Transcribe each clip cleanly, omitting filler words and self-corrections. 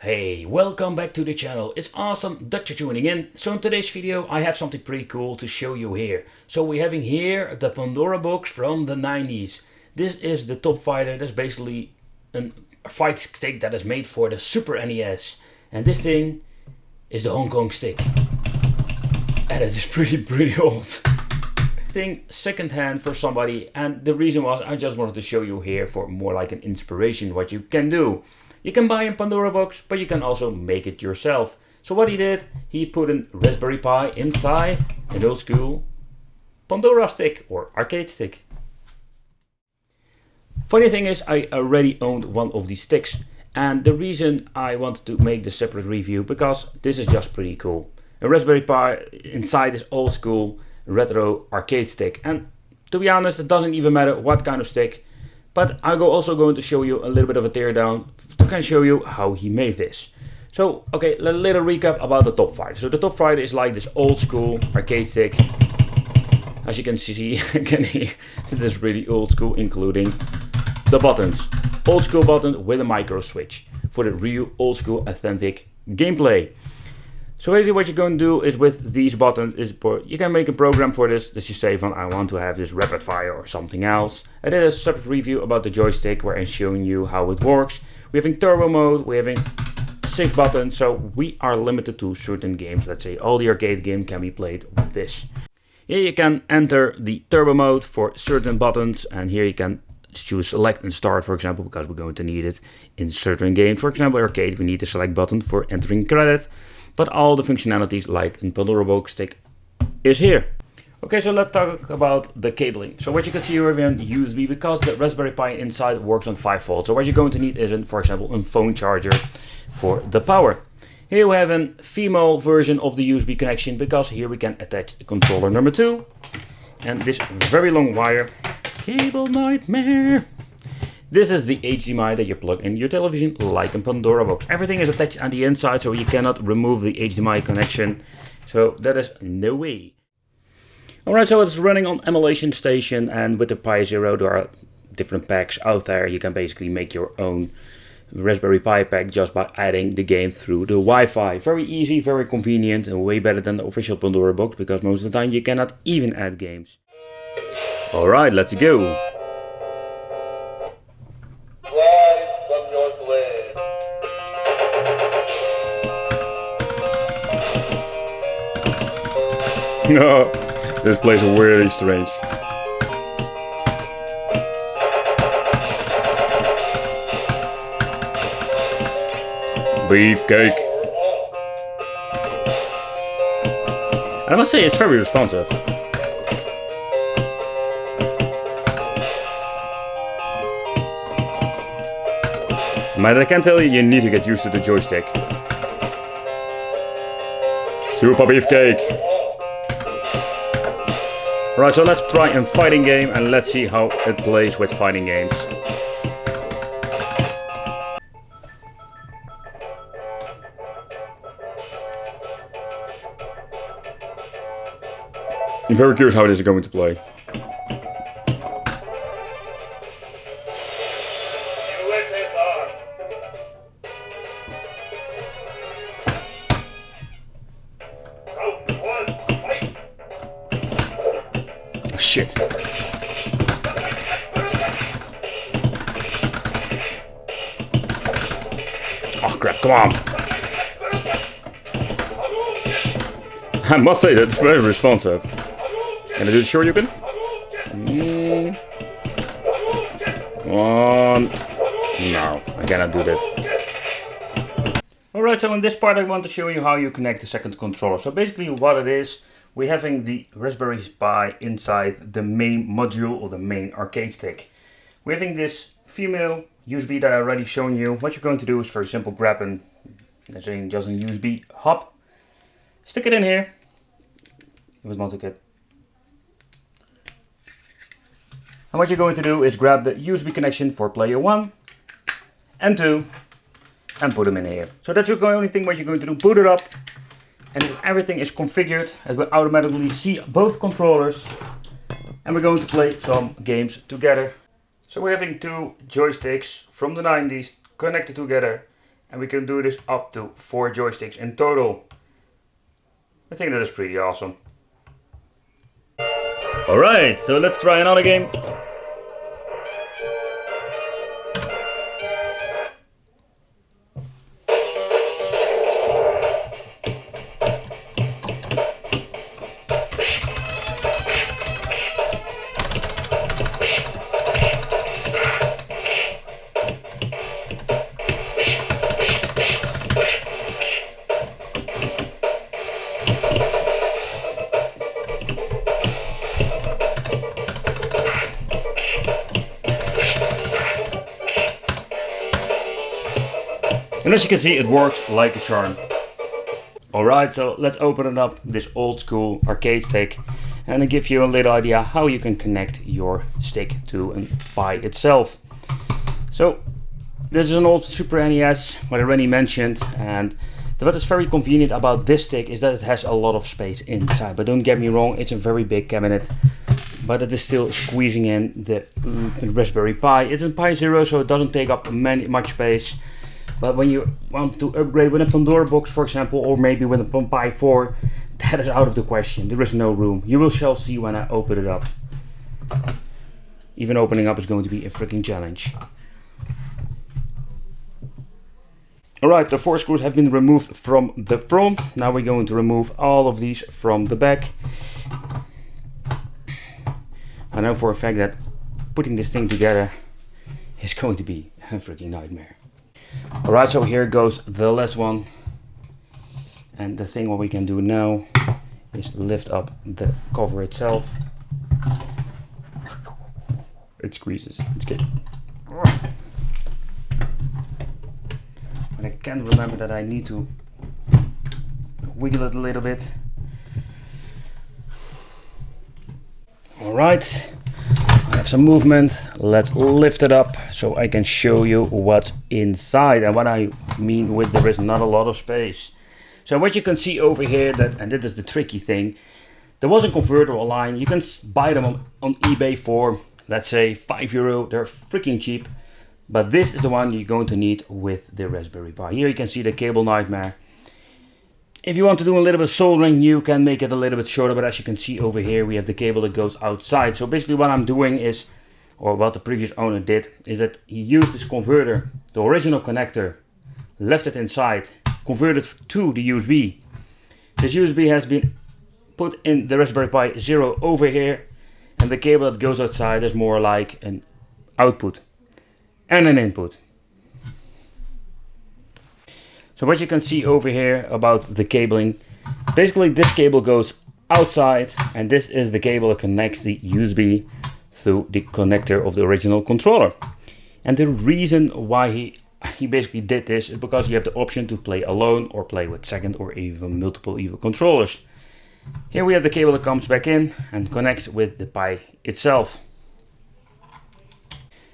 Hey, welcome back to the channel. It's awesome that you're tuning in. So in today's video I have something pretty cool to show you here. So we're having here the Pandora box from the 90s. This is the Top Fighter. That's basically a fight stick that is made for the Super NES. And this thing is the Hong Kong stick. And it is pretty old. Thing second hand for somebody, and the reason was I just wanted to show you here for more like an inspiration what you can do. You can buy a Pandora box, but you can also make it yourself. So what he did, he put a Raspberry Pi inside an old school Pandora stick or arcade stick. Funny thing is, I already owned one of these sticks, and the reason I wanted to make this separate review because this is just pretty cool. A Raspberry Pi inside this old school Retor Arcade Stick, and to be honest, it doesn't even matter what kind of stick. But I'm also going to show you a little bit of a teardown to kind of show you how he made this. So, okay, a little recap about the Top Fighter. So the Top Fighter is like this old school arcade stick. As you can see, again here, this is really old school, including the buttons. Old school buttons with a micro switch for the real old school authentic gameplay. So basically what you're going to do is with these buttons is you can make a program for this. That you say from I want to have this rapid fire or something else. I did a separate review about the joystick where I'm showing you how it works. We're having turbo mode, we're having 6 buttons, so we are limited to certain games. Let's say all the arcade game can be played with this. Here you can enter the turbo mode for certain buttons, and here you can choose select and start, for example, because we're going to need it in certain games. For example, arcade, we need the select button for entering credit. But all the functionalities like in Pandora box stick is here. Okay, so let's talk about the cabling. So what you can see here we have USB because the Raspberry Pi inside works on 5 volts. So what you're going to need is, for example, a phone charger for the power. Here we have a female version of the USB connection because here we can attach controller number 2. And this very long wire. Cable nightmare. This is the HDMI that you plug in your television like in Pandora box. Everything is attached on the inside, so you cannot remove the HDMI connection. So that is no way. Alright, so it's running on emulation station, and with the Pi Zero there are different packs out there. You can basically make your own Raspberry Pi pack just by adding the game through the Wi-Fi. Very easy, very convenient, and way better than the official Pandora box because most of the time you cannot even add games. Alright, let's go. No, this place is really strange. Beefcake. I must say it's very responsive. But I can tell you, you need to get used to the joystick. Super Beefcake. Right, so let's try a fighting game and let's see how it plays with fighting games. I'm very curious how this is going to play. Shit. Oh crap, come on. I must say that's very responsive. Can I do the Shoryuken? One. No, I cannot do that. Alright, so in this part I want to show you how you connect the second controller. So basically what it is, we're having the Raspberry Pi inside the main module or the main arcade stick. We're having this female USB that I already shown you. What you're going to do is very simple, grab an, let's say just a USB hub, stick it in here. It was not a kit. And what you're going to do is grab the USB connection for player 1 and 2 and put them in here. So that's the only thing what you're going to do, boot it up. And if everything is configured, it will automatically see both controllers. And we're going to play some games together. So we're having 2 joysticks from the 90s connected together. And we can do this up to 4 joysticks in total. I think that is pretty awesome. Alright, so let's try another game. And as you can see, it works like a charm. Alright, so let's open it up, this old school arcade stick, and I'll give you a little idea how you can connect your stick to a Pi itself. So this is an old Super NES, what I already mentioned, and what is very convenient about this stick is that it has a lot of space inside. But don't get me wrong, it's a very big cabinet, but it is still squeezing in the Raspberry Pi. It's a Pi Zero, so it doesn't take up much space. But when you want to upgrade with a Pandora box, for example, or maybe with a Pi 4, that is out of the question. There is no room. You will shall see when I open it up. Even opening up is going to be a freaking challenge. Alright, the 4 screws have been removed from the front. Now we're going to remove all of these from the back. I know for a fact that putting this thing together is going to be a freaking nightmare. Alright, so here goes the last one. And the thing what we can do now is lift up the cover itself. It squeezes, it's good. And I can't remember that I need to wiggle it a little bit. Alright, I have some movement. Let's lift it up so I can show you what's inside and what I mean with there is not a lot of space. So what you can see over here, and this is the tricky thing, there was a converter online. You can buy them on eBay for, let's say, €5. They're freaking cheap. But this is the one you're going to need with the Raspberry Pi. Here you can see the cable nightmare. If you want to do a little bit of soldering, you can make it a little bit shorter, but as you can see over here, we have the cable that goes outside. So basically what I'm doing is, or what the previous owner did, is that he used this converter, the original connector, left it inside, converted to the USB. This USB has been put in the Raspberry Pi Zero over here, and the cable that goes outside is more like an output and an input. So what you can see over here about the cabling, basically this cable goes outside and this is the cable that connects the USB through the connector of the original controller. And the reason why he basically did this is because you have the option to play alone or play with second or even multiple controllers. Here we have the cable that comes back in and connects with the Pi itself.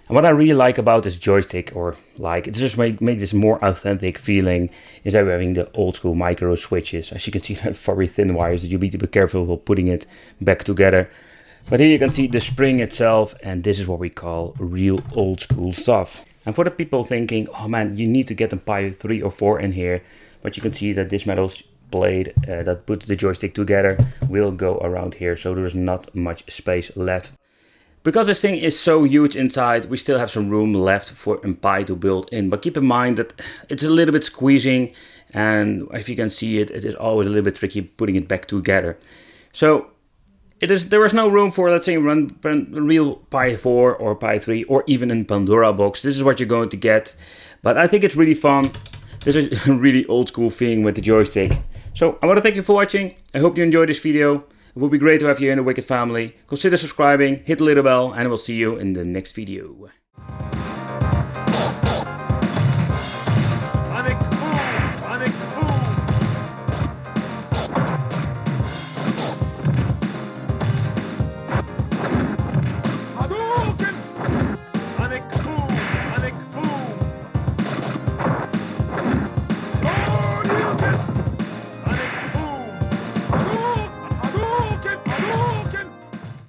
And what I really like about this joystick, or like, it just make this more authentic feeling, is that we're having the old school micro switches. As you can see, they're very thin wires that you need to be careful while putting it back together. But here you can see the spring itself, and this is what we call real old school stuff. And for the people thinking, oh man, you need to get a Pi 3 or 4 in here, but you can see that this metal blade that puts the joystick together will go around here, so there's not much space left. Because this thing is so huge inside, we still have some room left for a Pi to build in. But keep in mind that it's a little bit squeezing, and if you can see it, it is always a little bit tricky putting it back together. So there is no room for, let's say, a real Pi 4 or Pi 3 or even a Pandora box. This is what you're going to get. But I think it's really fun. This is a really old school thing with the joystick. So I want to thank you for watching. I hope you enjoyed this video. It would be great to have you in the Wicked family. Consider subscribing, hit the little bell, and we'll see you in the next video.